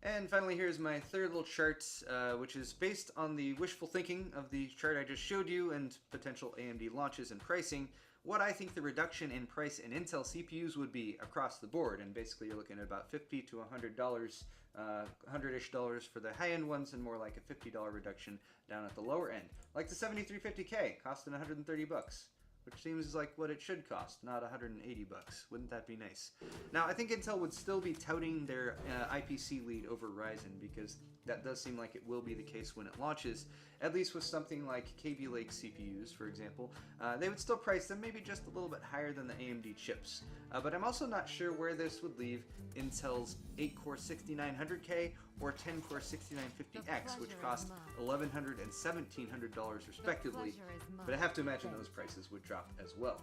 And finally, here's my third little chart, which is based on the wishful thinking of the chart I just showed you and potential AMD launches and pricing, what I think the reduction in price in Intel CPUs would be across the board. And basically, you're looking at about $50 to $100, 100-ish dollars for the high-end ones, and more like a $50 reduction down at the lower end. Like the 7350K, costing 130 bucks. Which seems like what it should cost, not 180 bucks. Wouldn't that be nice? Now, I think Intel would still be touting their IPC lead over Ryzen, because that does seem like it will be the case when it launches, at least with something like Kaby Lake CPUs, for example. They would still price them maybe just a little bit higher than the AMD chips. But I'm also not sure where this would leave Intel's 8-core 6900K or 10-core 6950X, which cost $1,100 and $1,700 respectively. But I have to imagine those prices would drop as well.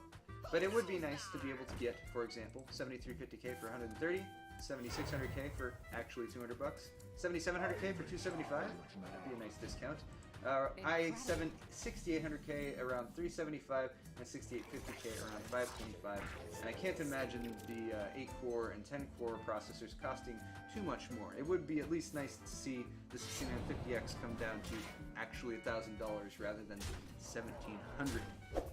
But it would be nice to be able to get, for example, 7350K for 130, 7600K for actually 200 bucks, 7700K for 275. That'd be a nice discount. i7 6800K around 375 and 6850K around 525. And I can't imagine the 8-core and 10-core processors costing too much more. It would be at least nice to see the 6950X come down to actually $1,000 rather than $1,700.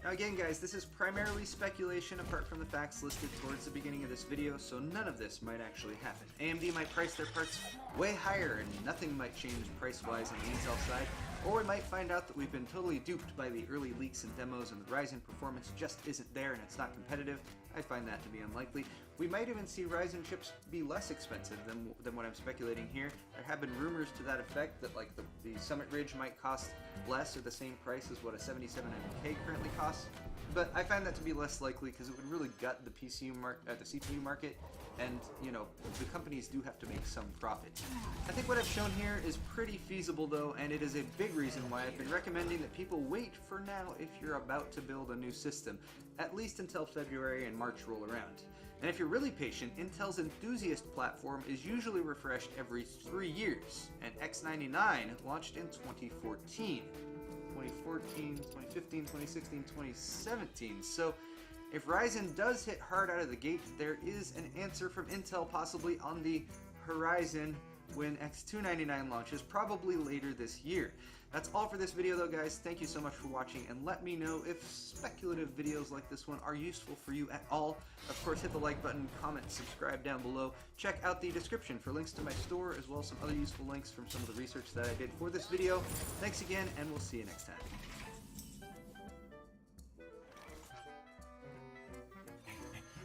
Now again, guys, this is primarily speculation apart from the facts listed towards the beginning of this video, so none of this might actually happen. AMD might price their parts way higher and nothing might change price-wise on the Intel side, or we might find out that we've been totally duped by the early leaks and demos and the Ryzen performance just isn't there and it's not competitive. I find that to be unlikely. We might even see Ryzen chips be less expensive than what I'm speculating here. There have been rumors to that effect that like the Summit Ridge might cost less or the same price as what a 7700K currently costs. But I find that to be less likely because it would really gut the CPU market, and you know, the companies do have to make some profit. I think what I've shown here is pretty feasible though, and it is a big reason why I've been recommending that people wait for now if you're about to build a new system, at least until February and March roll around. And if you're really patient, Intel's Enthusiast platform is usually refreshed every 3 years, and X99 launched in 2014. 2015, 2016, 2017. So if Ryzen does hit hard out of the gate, there is an answer from Intel possibly on the horizon when X299 launches, probably later this year. That's all for this video though, guys. Thank you so much for watching, and let me know if speculative videos like this one are useful for you at all. Of course, hit the like button, comment, subscribe down below. Check out the description for links to my store, as well as some other useful links from some of the research that I did for this video. Thanks again, and we'll see you next time.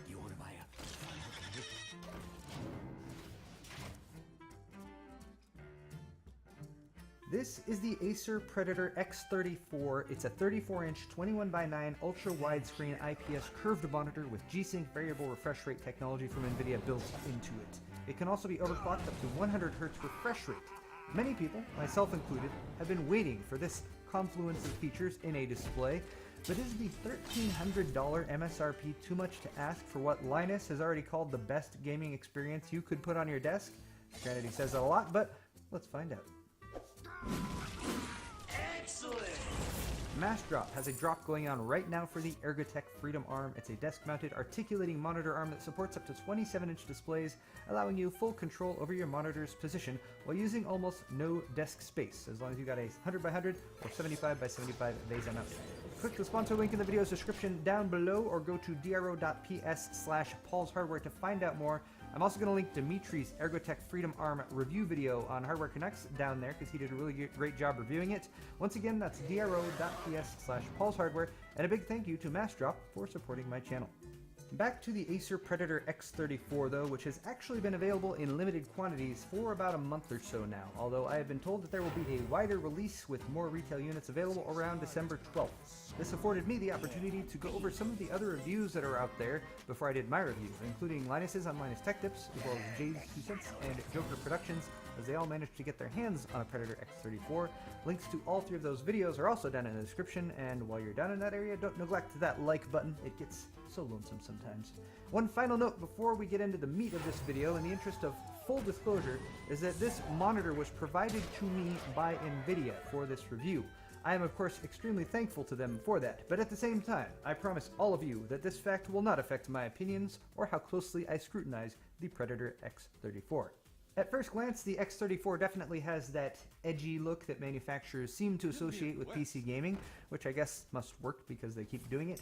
You want to buy a... This is the Acer Predator X34. It's a 34-inch 21:9 ultra widescreen IPS curved monitor with G-Sync variable refresh rate technology from NVIDIA built into it. It can also be overclocked up to 100 Hz refresh rate. Many people, myself included, have been waiting for this confluence of features in a display, but is the $1,300 MSRP too much to ask for what Linus has already called the best gaming experience you could put on your desk? Granted, he says that a lot, but let's find out. Excellent! Massdrop has a drop going on right now for the Ergotech Freedom Arm. It's a desk-mounted articulating monitor arm that supports up to 27-inch displays, allowing you full control over your monitor's position while using almost no desk space, as long as you got a 100x100 or 75x75 VESA mount. Click the sponsor link in the video's description down below, or go to dro.ps/Paul's Hardware to find out more. I'm also going to link Dimitri's Ergotech Freedom Arm review video on Hardware Connects down there, because he did a really great job reviewing it. Once again, that's dro.ps/Paul's Hardware, and a big thank you to Massdrop for supporting my channel. Back to the Acer Predator X34 though, which has actually been available in limited quantities for about a month or so now, although I have been told that there will be a wider release with more retail units available around December 12th. This afforded me the opportunity to go over some of the other reviews that are out there before I did my review, including Linus's on Linus Tech Tips, as well as Jay's 2 Cents and Joker Productions, as they all managed to get their hands on a Predator X34. Links to all 3 of those videos are also down in the description, and while you're down in that area, don't neglect that like button. It gets so lonesome sometimes. One final note before we get into the meat of this video, in the interest of full disclosure, is that this monitor was provided to me by NVIDIA for this review. I am of course extremely thankful to them for that, but at the same time, I promise all of you that this fact will not affect my opinions or how closely I scrutinize the Predator X34. At first glance, the X34 definitely has that edgy look that manufacturers seem to associate with PC gaming, which I guess must work because they keep doing it.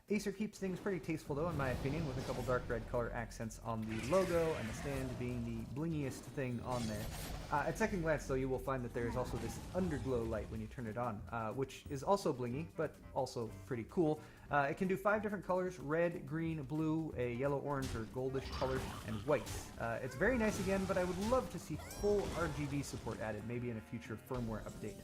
Acer keeps things pretty tasteful though, in my opinion, with a couple dark red color accents on the logo and the stand being the blingiest thing on there. At second glance though, you will find that there is also this underglow light when you turn it on, which is also blingy, but also pretty cool. It can do 5 different colors: red, green, blue, a yellow, orange, or goldish color, and white. It's very nice again, but I would love to see full RGB support added, maybe in a future firmware update.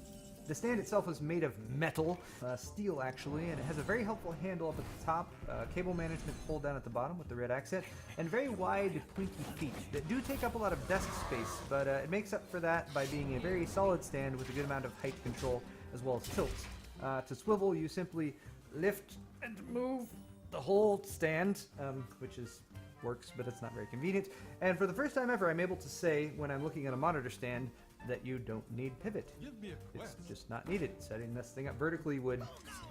The stand itself is made of metal, steel actually, and it has a very helpful handle up at the top, cable management pull down at the bottom with the red accent, and very wide, pointy feet that do take up a lot of desk space, but it makes up for that by being a very solid stand with a good amount of height control as well as tilt. To swivel, you simply lift and move the whole stand, which works, but it's not very convenient. And for the first time ever, I'm able to say, when I'm looking at a monitor stand, that you don't need pivot. It's just not needed. Setting this thing up vertically would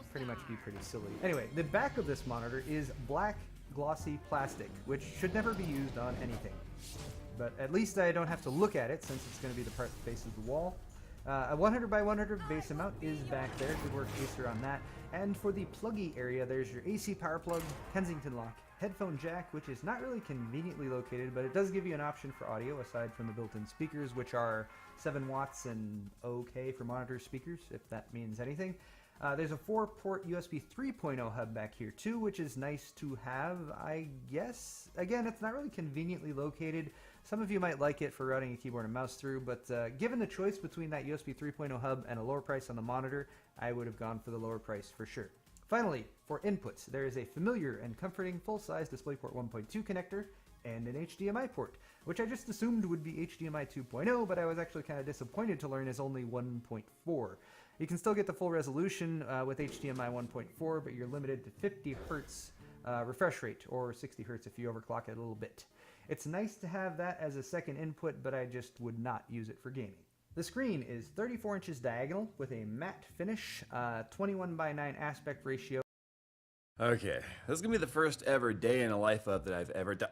pretty much be pretty silly. Anyway, the back of this monitor is black glossy plastic, which should never be used on anything. But at least I don't have to look at it, since it's going to be the part that faces the wall. A 100 by 100 base amount is back there. Good work, Acer, on that. And for the pluggy area, there's your AC power plug, Kensington lock, headphone jack, which is not really conveniently located, but it does give you an option for audio aside from the built-in speakers, which are 7 watts and okay for monitor speakers, if that means anything. There's a 4-port USB 3.0 hub back here too, which is nice to have, I guess. Again, it's not really conveniently located. Some of you might like it for routing a keyboard and mouse through, but given the choice between that USB 3.0 hub and a lower price on the monitor, I would have gone for the lower price for sure. Finally, for inputs, there is a familiar and comforting full-size DisplayPort 1.2 connector and an HDMI port, which I just assumed would be HDMI 2.0, but I was actually kind of disappointed to learn is only 1.4. You can still get the full resolution with HDMI 1.4, but you're limited to 50 Hz refresh rate, or 60 Hz if you overclock it a little bit. It's nice to have that as a second input, but I just would not use it for gaming. The screen is 34 inches diagonal with a matte finish, 21 by 9 aspect ratio. Okay, this is gonna be the first ever day in a life of that I've ever done.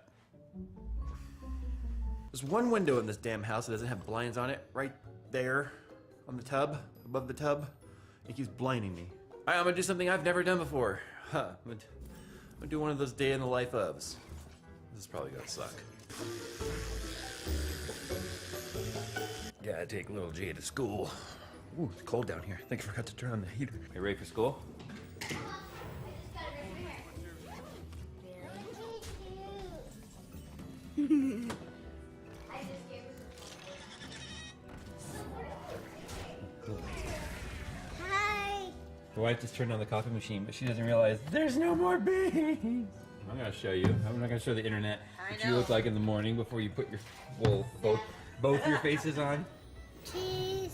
There's one window in this damn house that doesn't have blinds on it, right there on the tub, above the tub. It keeps blinding me. Alright, I'm gonna do something I've never done before. I'm gonna do one of those day in the life ofs. This is probably gonna suck. Gotta take little Jay to school. Ooh, it's cold down here. I think I forgot to turn on the heater. You ready for school? Hi. My wife just turned on the coffee machine, but she doesn't realize there's no more beans. I'm gonna show you. I'm not gonna show the internet what you look like in the morning before you put your both your faces on. Cheese.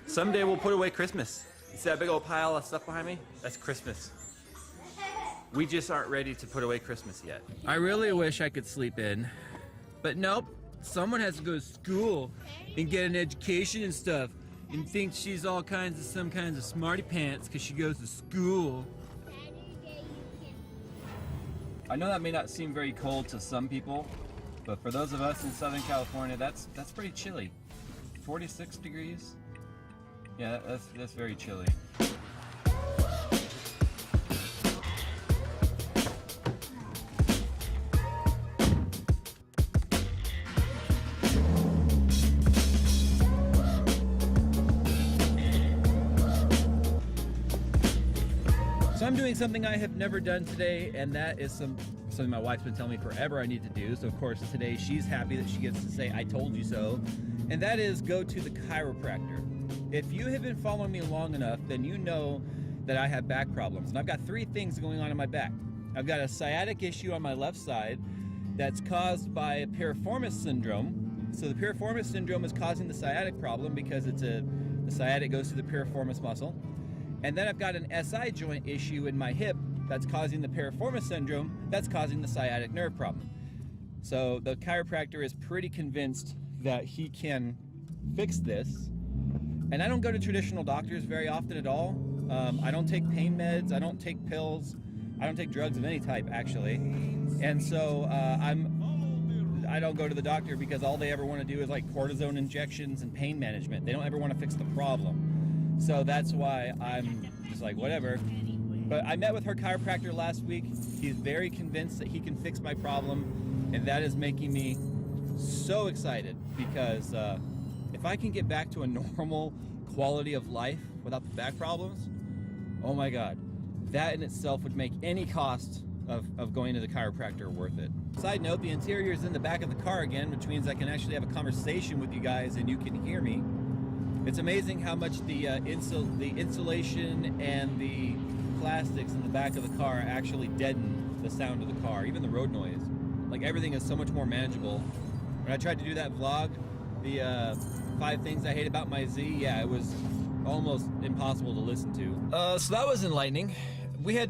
Someday we'll put away Christmas. You see that big old pile of stuff behind me? That's Christmas. We just aren't ready to put away Christmas yet. I really wish I could sleep in, but nope. Someone has to go to school and get an education and stuff and think she's all kinds of some kinds of smarty pants because she goes to school. I know that may not seem very cold to some people, but for those of us in Southern California, that's pretty chilly. 46 degrees? Yeah, that's very chilly. So I'm doing something I have never done today, and that is something my wife's been telling me forever I need to do. So of course today she's happy that she gets to say I told you so, and that is go to the chiropractor. If you have been following me long enough, then you know that I have back problems, and I've got 3 things going on in my back. I've got a sciatic issue on my left side that's caused by piriformis syndrome. So the piriformis syndrome is causing the sciatic problem because the sciatic goes to the piriformis muscle. And then I've got an SI joint issue in my hip that's causing the piriformis syndrome, that's causing the sciatic nerve problem. So the chiropractor is pretty convinced that he can fix this. And I don't go to traditional doctors very often at all. I don't take pain meds. I don't take pills. I don't take drugs of any type, actually. And so I don't go to the doctor because all they ever want to do is like cortisone injections and pain management. They don't ever want to fix the problem. So that's why I'm just like, whatever. But I met with her chiropractor last week. He's very convinced that he can fix my problem, and that is making me so excited because if I can get back to a normal quality of life without the back problems, oh my God, that in itself would make any cost of going to the chiropractor worth it. Side note, the interior is in the back of the car again, which means I can actually have a conversation with you guys and you can hear me. It's amazing how much the insulation and the plastics in the back of the car actually deaden the sound of the car, even the road noise. Like everything is so much more manageable. When I tried to do that vlog, the 5 things I hate about my Z, yeah, it was almost impossible to listen to. So that was enlightening.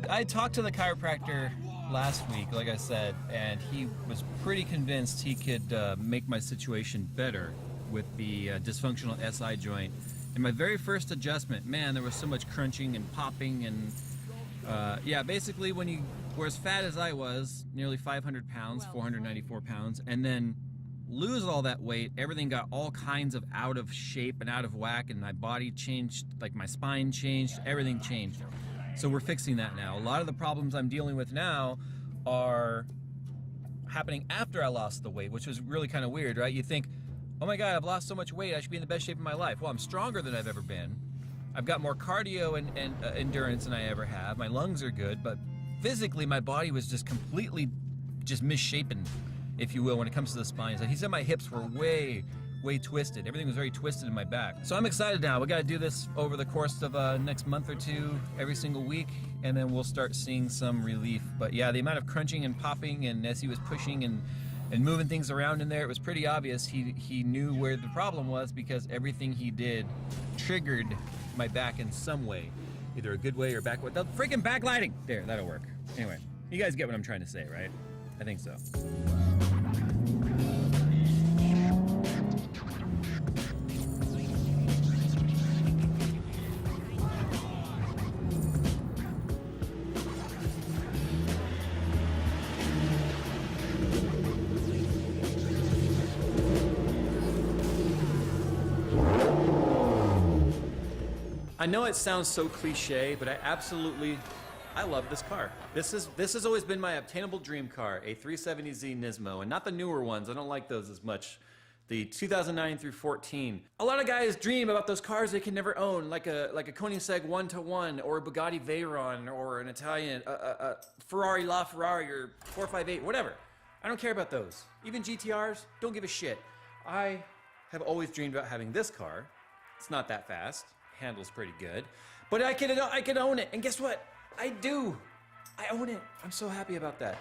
I talked to the chiropractor last week, like I said, and he was pretty convinced he could make my situation better with the dysfunctional SI joint. In my very first adjustment, man, there was so much crunching and popping and yeah, basically when you were as fat as I was, nearly 500 pounds, 494 pounds, and then lose all that weight, everything got all kinds of out of shape and out of whack, and my body changed, like my spine changed, everything changed. So we're fixing that now. A lot of the problems I'm dealing with now are happening after I lost the weight, which was really kind of weird, right? You think, oh my God, I've lost so much weight, I should be in the best shape of my life. Well, I'm stronger than I've ever been. I've got more cardio and endurance than I ever have. My lungs are good, but physically my body was just completely just misshapen, if you will, when it comes to the spine. So he said my hips were way twisted. Everything was very twisted in my back. So I'm excited now. We got to do this over the course of next month or two, every single week, and then we'll start seeing some relief. But yeah, the amount of crunching and popping, and as he was pushing and moving things around in there, it was pretty obvious he knew where the problem was, because everything he did triggered my back in some way, either a good way or bad way. The freaking backlighting! There, that'll work. Anyway, you guys get what I'm trying to say, right? I think so. I know it sounds so cliche, but I love this car. This has always been my obtainable dream car, a 370Z Nismo, and not the newer ones. I don't like those as much. The 2009 through 14. A lot of guys dream about those cars they can never own, like a Koenigsegg 1-to-1, or a Bugatti Veyron, or an Italian Ferrari LaFerrari, or 458, whatever. I don't care about those. Even GTRs, don't give a shit. I have always dreamed about having this car. It's not that fast. Handles pretty good, but I could own it, and guess what? I do. I own it. I'm so happy about that.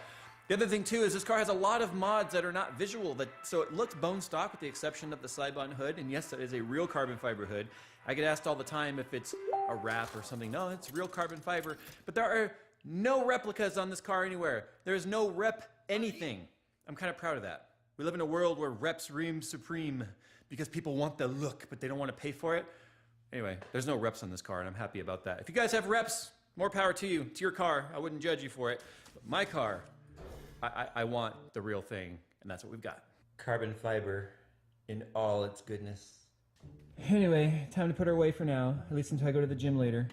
The other thing too is this car has a lot of mods that are not visual, so it looks bone stock with the exception of the Sibon hood, and yes, that is a real carbon fiber hood. I get asked all the time if it's a wrap or something. No, it's real carbon fiber, but there are no replicas on this car anywhere. There's no rep anything. I'm kind of proud of that. We live in a world where reps reign supreme because people want the look, but they don't want to pay for it. Anyway, there's no reps on this car, and I'm happy about that. If you guys have reps, more power to you, to your car. I wouldn't judge you for it. But my car, I want the real thing, and that's what we've got. Carbon fiber in all its goodness. Anyway, time to put her away for now, at least until I go to the gym later.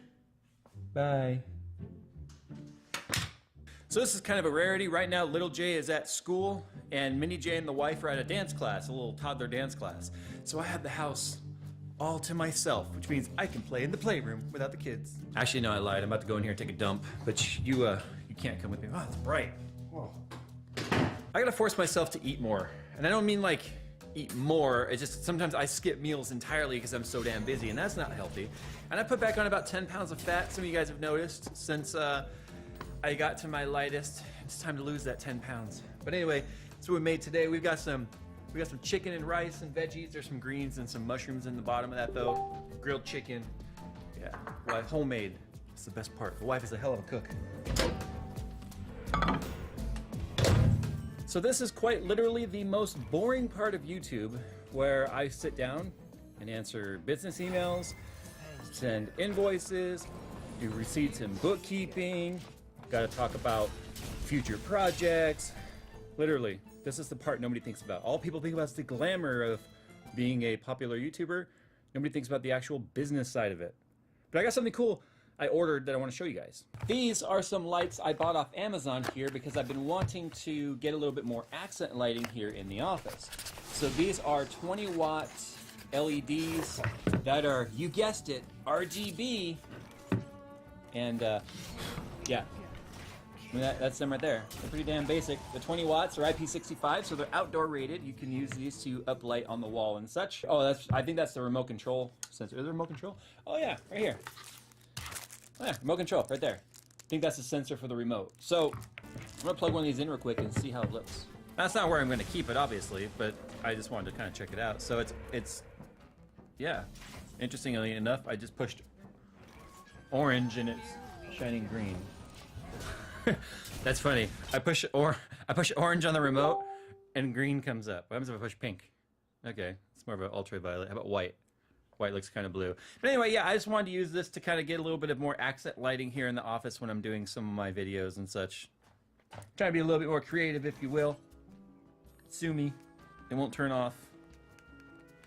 Bye. So this is kind of a rarity. Right now, little J is at school, and Mini J and the wife are at a dance class, a little toddler dance class. So I have the house all to myself, which means I can play in the playroom without the kids. Actually, no, I lied. I'm about to go in here and take a dump, but you can't come with me. Oh, it's bright. Whoa. I gotta force myself to eat more, and I don't mean like eat more. It's just sometimes I skip meals entirely because I'm so damn busy, and that's not healthy. And I put back on about 10 pounds of fat. Some of you guys have noticed since I got to my lightest. It's time to lose that 10 pounds. But anyway, that's what we made today. We got some chicken and rice and veggies. There's some greens and some mushrooms in the bottom of that though. Grilled chicken. Yeah, well, homemade. It's the best part. The wife is a hell of a cook. So this is quite literally the most boring part of YouTube, where I sit down and answer business emails, send invoices, do receipts and bookkeeping. Got to talk about future projects. Literally, this is the part nobody thinks about. All people think about is the glamour of being a popular YouTuber. Nobody thinks about the actual business side of it. But I got something cool I ordered that I want to show you guys. These are some lights I bought off Amazon here because I've been wanting to get a little bit more accent lighting here in the office. So these are 20-watt LEDs that are, you guessed it, RGB. And yeah, I mean, that's them right there. They're pretty damn basic. The 20 watts are IP65, so they're outdoor rated. You can use these to uplight on the wall and such. Oh, I think that's the remote control sensor. Is there a remote control? Oh yeah, right here. Oh yeah, remote control, right there. I think that's the sensor for the remote. So, I'm gonna plug one of these in real quick and see how it looks. That's not where I'm gonna keep it, obviously, but I just wanted to kind of check it out. So yeah. Interestingly enough, I just pushed orange and it's shining green. That's funny. I push orange on the remote and green comes up. What happens if I push pink? Okay, it's more of an ultraviolet. How about white? White looks kind of blue. But anyway, yeah, I just wanted to use this to kind of get a little bit of more accent lighting here in the office when I'm doing some of my videos and such. Trying to be a little bit more creative, if you will. Sue me. It won't turn off.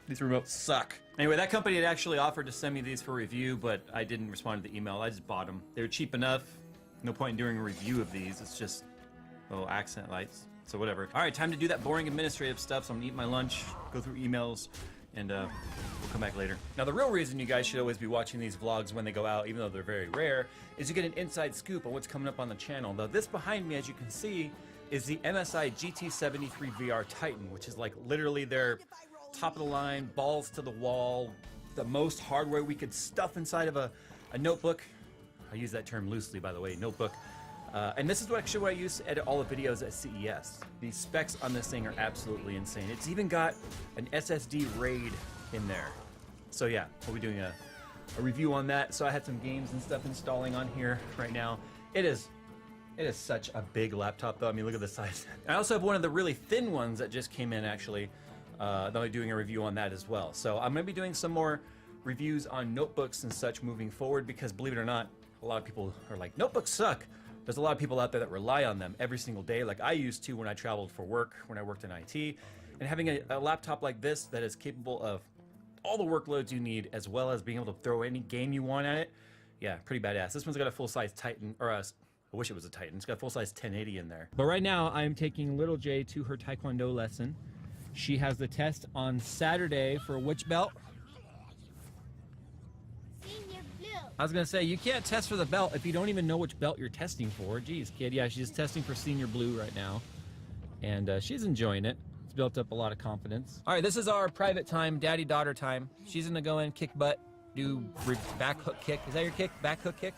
These remotes suck. Anyway, that company had actually offered to send me these for review, but I didn't respond to the email. I just bought them. They were cheap enough. No point in doing a review of these. It's just little accent lights. So whatever. All right, time to do that boring administrative stuff. So I'm gonna eat my lunch, go through emails, and we'll come back later. Now, the real reason you guys should always be watching these vlogs when they go out, even though they're very rare, is to get an inside scoop on what's coming up on the channel. Now, this behind me, as you can see, is the MSI GT73 VR Titan, which is like literally their top of the line, balls to the wall, the most hardware we could stuff inside of a notebook. I use that term loosely, by the way, notebook. And this is actually what I use to edit all the videos at CES. The specs on this thing are absolutely insane. It's even got an SSD RAID in there. So yeah, we'll be doing a review on that. So I had some games and stuff installing on here right now. It is such a big laptop though. I mean, look at the size. I also have one of the really thin ones that just came in actually. They'll be doing a review on that as well. So I'm gonna be doing some more reviews on notebooks and such moving forward because believe it or not, a lot of people are like, notebooks suck. There's a lot of people out there that rely on them every single day, like I used to when I traveled for work, when I worked in IT. And having a laptop like this that is capable of all the workloads you need, as well as being able to throw any game you want at it, yeah, pretty badass. This one's got a full-size Titan, or I wish it was a Titan. It's got a full-size 1080 in there. But right now, I'm taking little J to her Taekwondo lesson. She has the test on Saturday for which belt? Senior blue. I was gonna say, you can't test for the belt if you don't even know which belt you're testing for. Jeez, kid. Yeah, she's testing for senior blue right now. And she's enjoying it. It's built up a lot of confidence. All right, this is our private time, daddy-daughter time. She's gonna go in, kick butt, do back hook kick. Is that your kick? Back hook kick?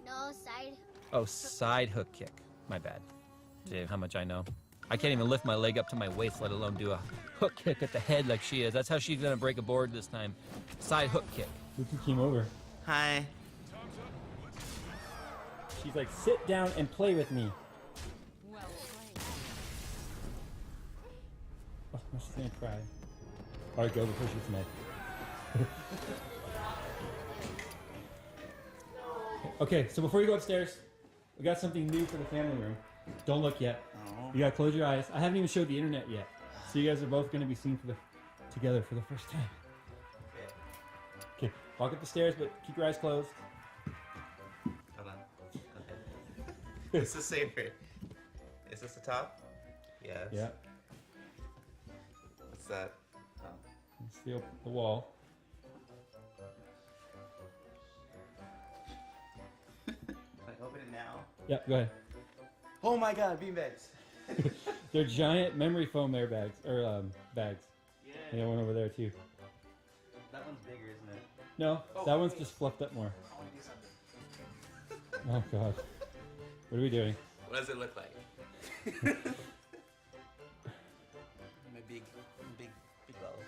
No side. Oh, side hook kick. My bad. Dave, how much I know. I can't even lift my leg up to my waist, let alone do a hook kick at the head like she is. That's how she's gonna break a board this time. Side hook kick. Look who came over. Hi. She's like, sit down and play with me. Oh, she's gonna cry. All right, go before she's mad. Okay, so before you go upstairs, we got something new for the family room. Don't look yet. Oh. You gotta close your eyes. I haven't even showed the internet yet. So you guys are both gonna be seen together for the first time. Okay, walk up the stairs, but keep your eyes closed. Hold on. Okay. It's the same here. Is this the top? Yes. Yeah, What's that? Oh. let's feel the wall. Can I open it now? Yeah, go ahead. Oh my god, beanbags. They're giant memory foam airbags, or bags. Yeah. Yeah, one over there too. That one's bigger, isn't it? No, Oh, that one's wait. just fluffed up more. I want to do something. Oh god. What are we doing? What does it look like? My big balls.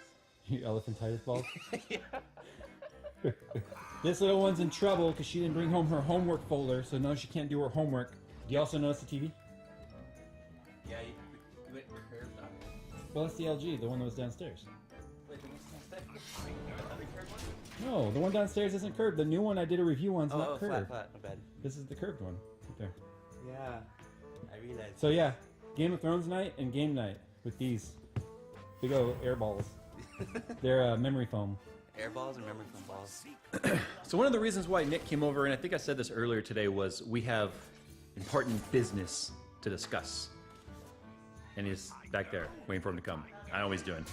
Your elephantitis balls? Yeah. This little one's in trouble because she didn't bring home her homework folder, so now she can't do her homework. Do you also notice the TV? Yeah, you went curved on it. Well, it's the LG, the one that was downstairs. Wait, the one's downstairs? Another curved one? No, the one downstairs isn't curved. The new one I did a review on's not curved. flat, my bad. This is the curved one. Right there. Yeah, I realized. So yeah, Game of Thrones night and game night with these big old air balls. They're memory foam. Air balls or memory foam balls? So one of the reasons why Nick came over, and I think I said this earlier today, was we have important business to discuss. And he's back there waiting for him to come. I know what he's doing.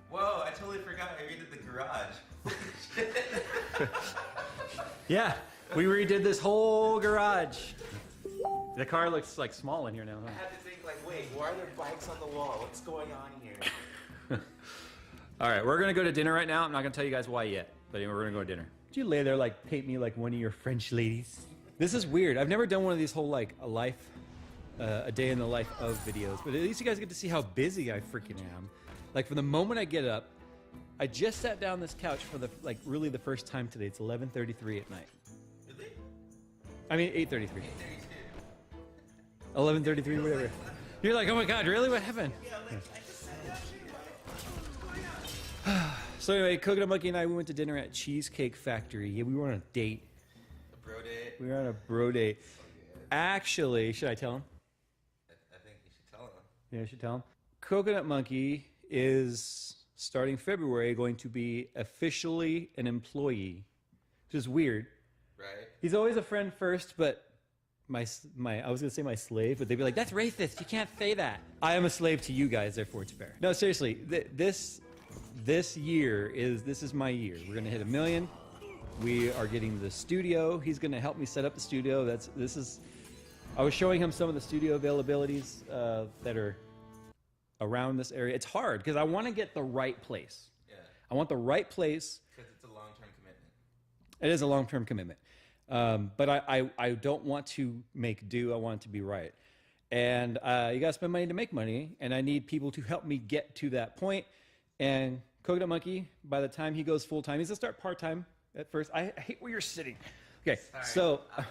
Whoa, I totally forgot I redid the garage. Yeah, we redid this whole garage. The car looks like small in here now, I huh? had to think like, wait, why are there bikes on the wall? What's going on here? All right, we're gonna go to dinner right now. I'm not gonna tell you guys why yet, but anyway, we're gonna go to dinner. Did you lay there like paint me like one of your French ladies? This is weird. I've never done one of these whole like a day in the life of videos, but at least you guys get to see how busy I freaking am. Like from the moment I get up, I just sat down this couch for the really the first time today. It's 11:33 at night. Really? I mean 8:33. 11:33, whatever. You're like, oh my god, really? What happened? Yeah, like, I just sat down here. So anyway, Coconut Monkey and I, we went to dinner at Cheesecake Factory. Yeah, we were on a date. A bro date. We were on a bro date. Actually, should I tell him? I think you should tell him. Yeah, I should tell him. Coconut Monkey is, starting February, going to be officially an employee, which is weird. Right? He's always a friend first, but my I was gonna say my slave, but they'd be like, that's racist. You can't say that. I am a slave to you guys, therefore it's fair. No, seriously, this year this is my year. We're gonna hit 1 million. We are getting the studio. He's gonna help me set up the studio. I was showing him some of the studio availabilities that are around this area. It's hard because I want to get the right place. Yeah. I want the right place. Because it's a long-term commitment. It is a long-term commitment. But I don't want to make do. I want it to be right. And you got to spend money to make money. And I need people to help me get to that point. And Coconut Monkey, by the time he goes full-time, he's going to start part-time at first. I hate where you're sitting. Okay, Sorry, so I'm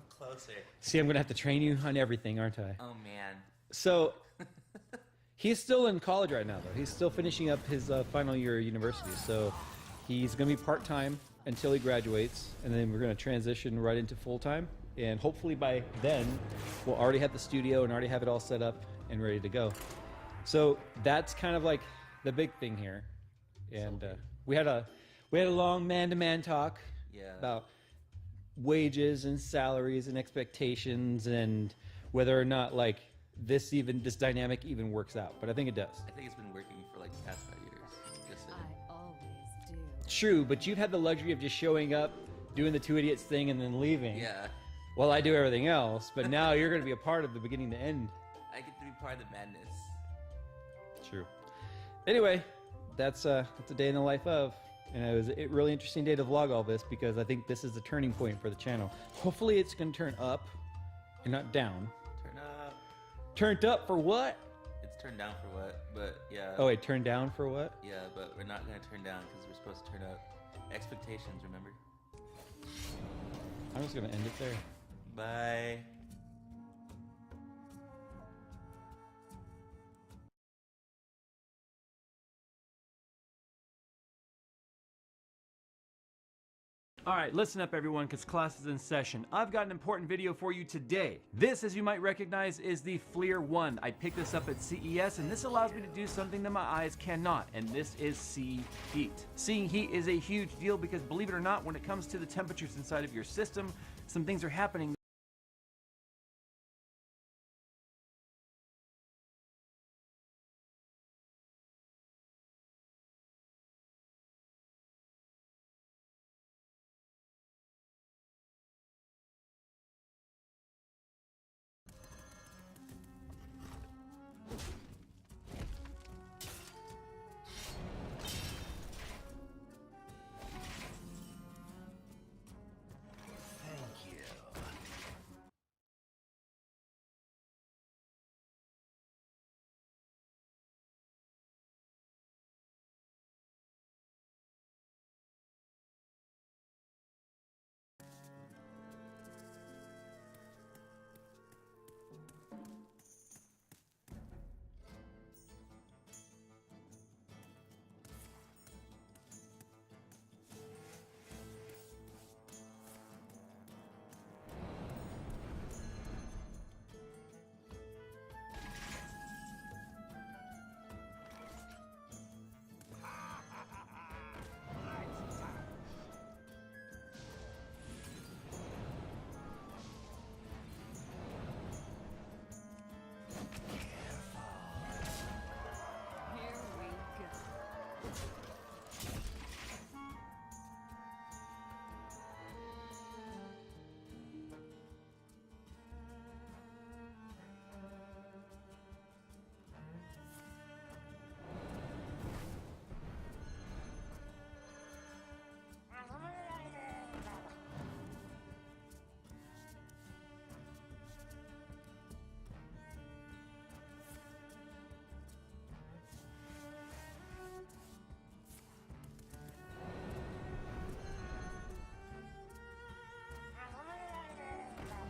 closer. see, I'm going to have to train you on everything, aren't I? Oh, man. So he's still in college right now, though. He's still finishing up his final year of university. So he's going to be part-time until he graduates, and then we're going to transition right into full-time. And hopefully by then, we'll already have the studio and already have it all set up and ready to go. So that's kind of like the big thing here. And we had a long man-to-man talk about wages and salaries and expectations and whether or not like this dynamic even works out. But I think it does. I think it's been working for like the past 5 years. Just saying. I always do. True, but you've had the luxury of just showing up, doing the two idiots thing, and then leaving. Yeah. While I do everything else, but now you're going to be a part of the beginning to end. I get to be part of the madness. True. Anyway, that's a day in the life of, and it was a really interesting day to vlog all this because I think this is the turning point for the channel. Hopefully it's going to turn up and not down. Turn up. Turned up for what? It's turned down for what? But yeah. Oh wait, turned down for what? Yeah, but we're not going to turn down because we're supposed to turn up. Expectations, remember? I'm just going to end it there. Bye. All right, listen up everyone, because class is in session. I've got an important video for you today. This, as you might recognize, is the FLIR 1. I picked this up at CES, and this allows me to do something that my eyes cannot, and this is see heat. Seeing heat is a huge deal because, believe it or not, when it comes to the temperatures inside of your system, some things are happening.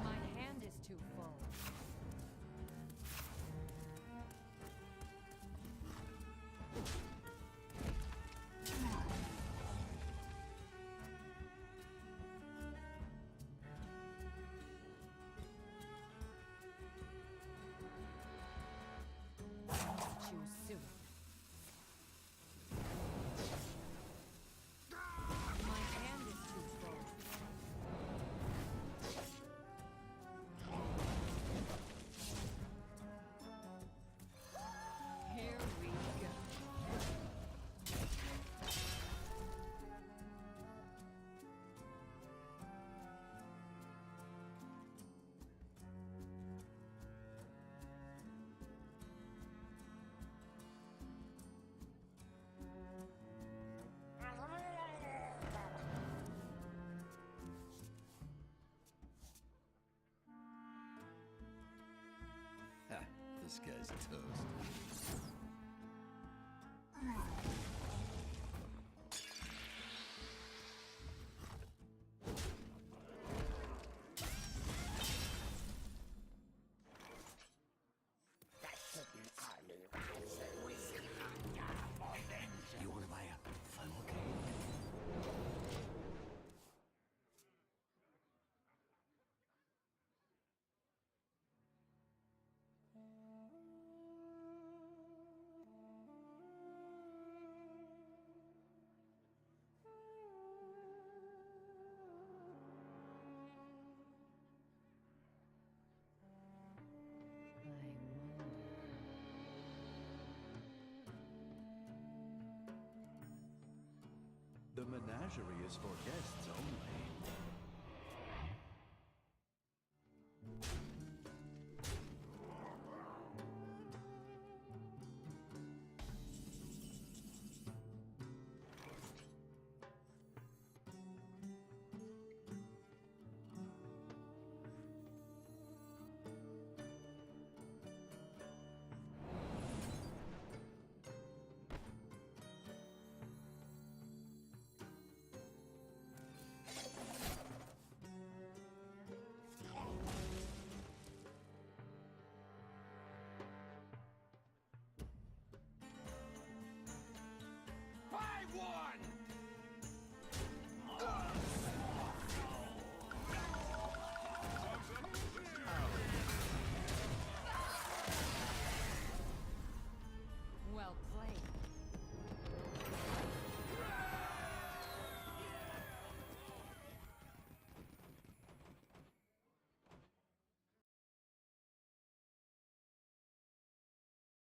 My hand is too full. Too soon. My hand is too full. Here we go. Ha, this guy's toast. You want to buy a funnel cake? The menagerie is for guests only.